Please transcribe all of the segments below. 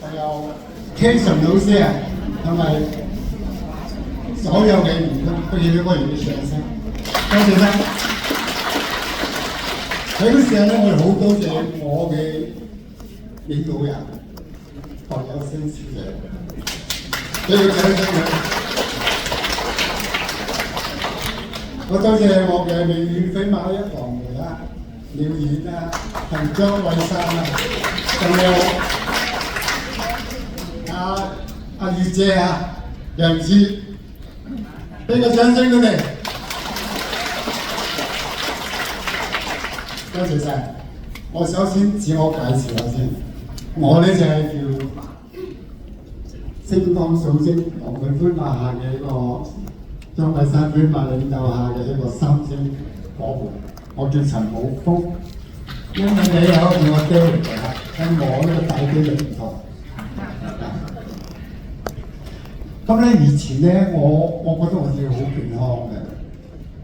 仲有 Kason 老師啊，同埋所有嘅員工都要一個人嘅掌聲，多謝晒。喺嗰時候咧，我哋好多謝我嘅領導人黃有聲小姐，俾佢掌聲佢。我多謝我嘅美遠飛馬一郎嚟啦、廖燕啊、同張偉山啊，仲有阿月姐啊、楊志，俾個掌聲佢哋。多謝晒。我首先自我介紹下先，我呢就係叫星光數星黃佢飛馬下嘅一個張偉山飛馬領導下嘅一個三星伙伴，我叫陳武峰。因為你有我爹嚟㗎，跟我呢個大爹就唔同。咁咧以前咧，我覺得我自己好健康嘅，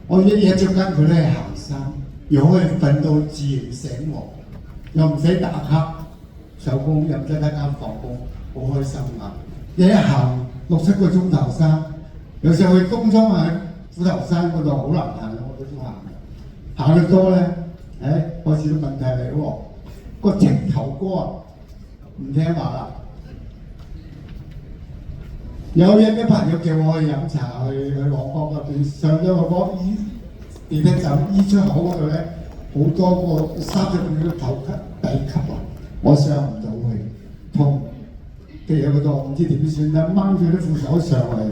我日日就跟佢咧行山，又可以瞓到自然醒喎，又唔使打卡收工，又唔使打卡放工，好開心啊！日日行6、7個鐘頭山，有時候去東涌啊、虎頭山嗰度好難行，我都行嘅。行得多咧，開始都問題嚟喎，個直頭哥唔聽話啦。有日啲朋友叫我去飲茶，去旺角嗰邊，上咗個地鐵站E出口嗰度咧，好多個30秒嘅頭級底級啊，我上唔到去，痛，跟住有個度唔知點算啦，掹住啲副手上嚟，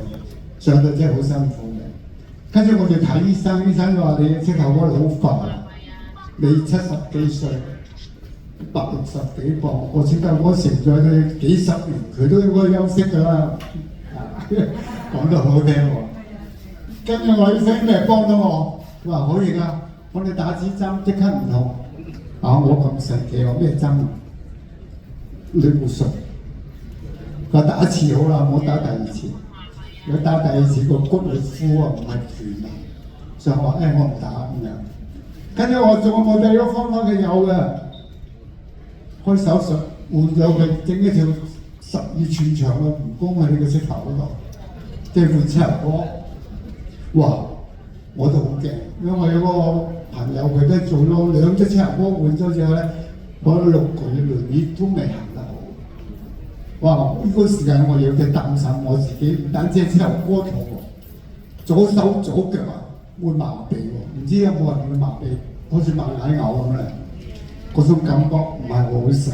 上到真係好辛苦嘅。跟住我哋睇醫生，醫生話你膝頭哥好煩，你70幾歲，160幾磅，我膝頭哥承載佢幾十年，佢都應該休息㗎啦。講得好聽喎，跟住我醫生咩幫到我？佢話可以㗎，我哋打支針即刻唔痛。我咁神奇喎，咩針啊？你冇信？佢話打一次好啦，唔好打第二次。如果打第二次個骨會枯啊，唔係斷啊。所以我話我唔打咁樣。跟住我仲有冇第二個方法？佢有嘅，開手術換咗佢整一條12寸長嘅蜈蚣喺你個膝頭嗰度，即係換膝頭哥。哇！我都好驚，因為我有個朋友佢都做咗2隻膝頭哥換咗之後咧，嗰6個月輪椅都未行得好。哇！呢個時間我有啲擔心我自己，唔單止係膝頭哥痛喎，左手左腳啊會麻痹喎，唔知有冇人會麻痹，好似麻奶牛咁咧。嗰種感覺唔係好受，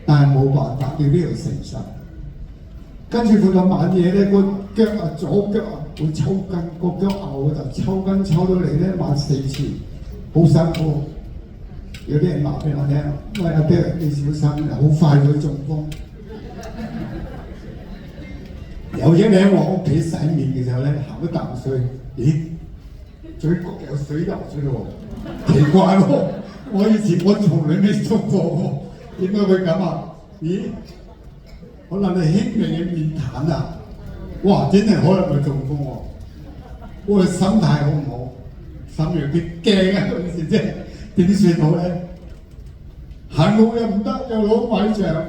但係冇辦法，你都要承受。跟住佢個晚夜咧，個腳啊左腳啊會抽筋，個腳拗就抽筋抽到嚟咧晚4次，好辛苦。有啲人話俾我聽，喂阿爹你小心，好快會中風。有一日我屋企洗面嘅時候咧，行咗啖水，咦，嘴角有水流出嚟喎，奇怪喎！我以前我從來未中過喎，點解會咁啊？咦？可能係輕微嘅面癱啊！哇！真係可能係中風喎。我心態好唔好？心有啲驚啊！嗰陣時真係點算好咧？行路又唔得，又攞拐杖，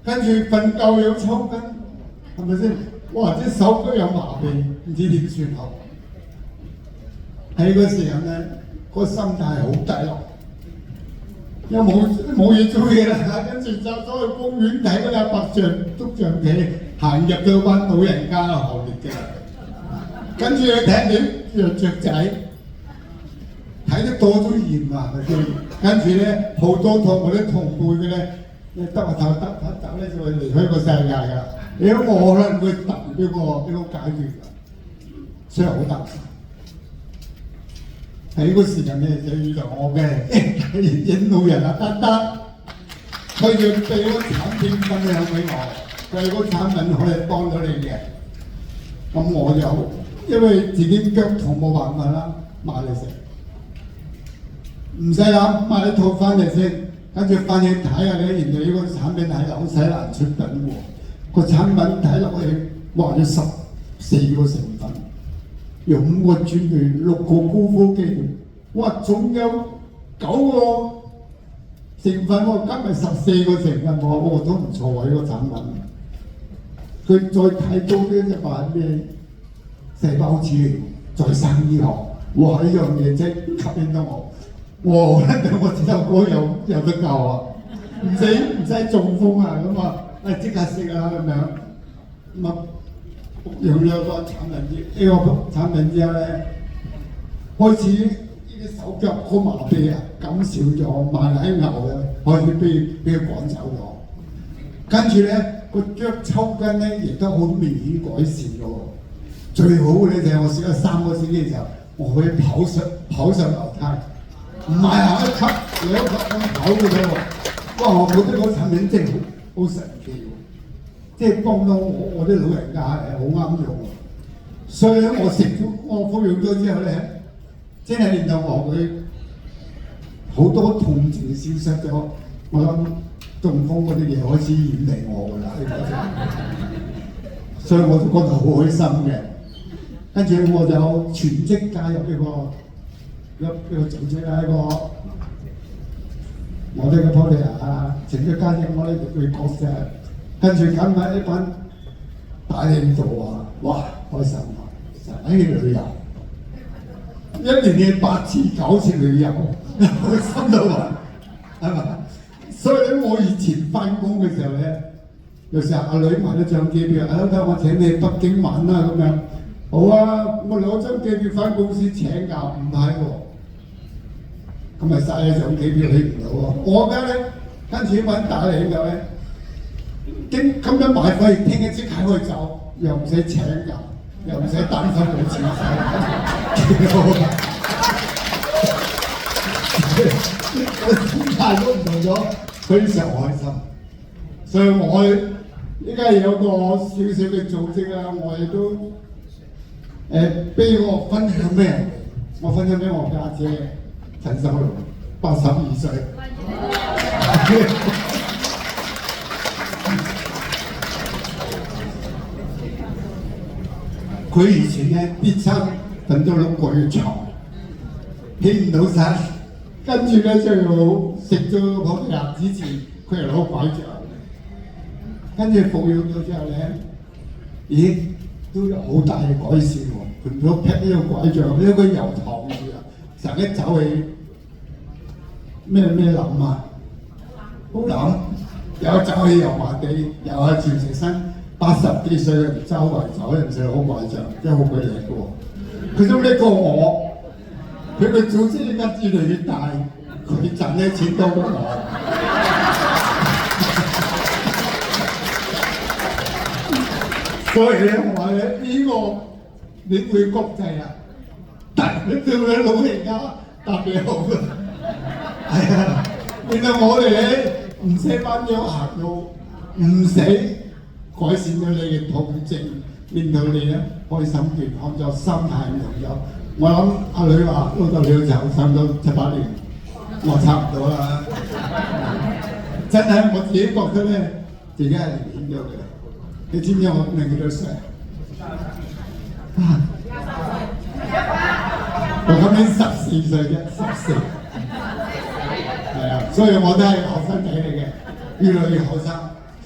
跟住瞓覺又抽筋，係咪先？哇！隻手都有麻痹，唔知點算好。喺嗰時候咧，個心態好低落。又冇嘢做嘢啦，跟住就走去公園睇嗰啲白象捉象棋，行入咗班老人家後面嘅，跟住你睇到雀仔，睇得多都厭啊！跟住咧好多同我啲同輩嘅咧，得個頭得走咧就會離開個世界㗎啦。如果我可能會突呢個解決，所以好擔心。喺個時間咧就遇到我嘅引路人啊丹丹，佢要俾個產品分享俾我，佢個產品可以幫到你嘅。咁我就因為自己腳痛冇辦法啦，買嚟食，唔使諗買一套翻嚟先，跟住翻去睇下你，原來呢個產品係紐西蘭出品喎，個產品睇落去話有14個成分。有5個轉段，6個高科技，哇！仲有9個成分我今日14個成分我都唔錯喎，呢個產品。佢再睇高啲就話咩細胞治療、再生醫學，哇！呢樣嘢真係吸引到我。我知道嗰有得救啊，唔使中風啊咁啊，即刻食啊咁樣。咁啊用咗個產品之後咧，開始呢啲手腳好麻痹啊，減少咗，慢奶牛啊，開始俾佢趕走咗。跟住咧個腳抽筋咧，亦都好明顯改善咗。最好嘅咧就係我試咗3個星期嘅時候，我可以跑上樓梯。唔係行1級2級咁跑嘅啫喎！哇！我覺得嗰產品真係好神奇喎，即係幫到我啲老人家係好啱用。所以咧，我服用咗之後咧，真係令到我佢好多痛症消失咗。我諗中風嗰啲嘢開始遠離我㗎啦，所以我就覺得好開心嘅。跟住我就全職加入呢個組織啦，我哋嘅 project 啊，全職加入我哋嘅角色，跟住揀埋一班大領導啊，哇開心啊！成日去旅遊，1年嘅8次9次旅遊，開心到啊，係嘛？所以咧，我以前翻工嘅時候咧，有時候阿女買咗張機票，阿媽我請你去北京玩啦咁樣。好啊，我攞張機票翻公司請假，唔係喎，咁咪嘥咗張機票去唔到喎。我而家咧跟住揾大領導咧，今日買飛，聽日即刻可以走，又唔使請假，又唔使擔心冇錢使，心態都唔同咗，非常開心。所以我依家有個少少嘅組織啦，我亦都。俾我分享俾人哋，我分享俾我家姐陳秀龍，82歲。佢以前咧啲親瞓咗6個月床，起唔到身，跟住咧就食咗好多日之前，佢又攞拐杖，跟住服用咗之後咧，咦？都有好大嘅改善喎，佢咗劈呢個拐杖，呢個油糖住啊，成日走去咩諗啊，好諗，又走去油麻地，又係全食身，80幾歲嘅周圍走，又唔使攞拐杖，真係好鬼叻嘅喎。佢仲叻過我，佢個組織而家越嚟越大，佢賺嘅錢多過我。所以咧，我話咧呢個你會國際啊，但係對你老人家特別好嘅，係啊，令到我哋咧唔使翻咗行路，唔使改善咗你嘅痛症，令到你咧開心健康咗，心態唔同咗。我諗阿女話老豆你就差唔多7、8年，我差唔多啦。真係我自己覺得咧，自己係年輕咗嘅。你知唔知我明幾多歲？我今年14歲啫，14。係啊，所以我都係後生仔嚟嘅，越嚟越後生，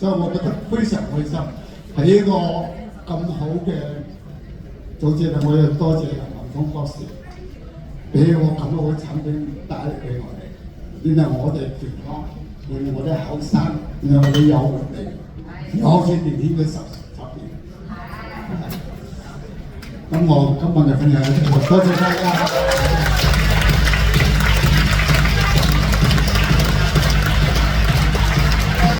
所以我覺得非常開心。喺呢個咁好嘅組織，我要多謝林文峰博士，俾我咁好嘅產品帶嚟俾我哋，令到我哋健康，令到我哋後生，令到我哋有活力。好似年輕嘅10年，咁我今日嘅分享，多謝大家。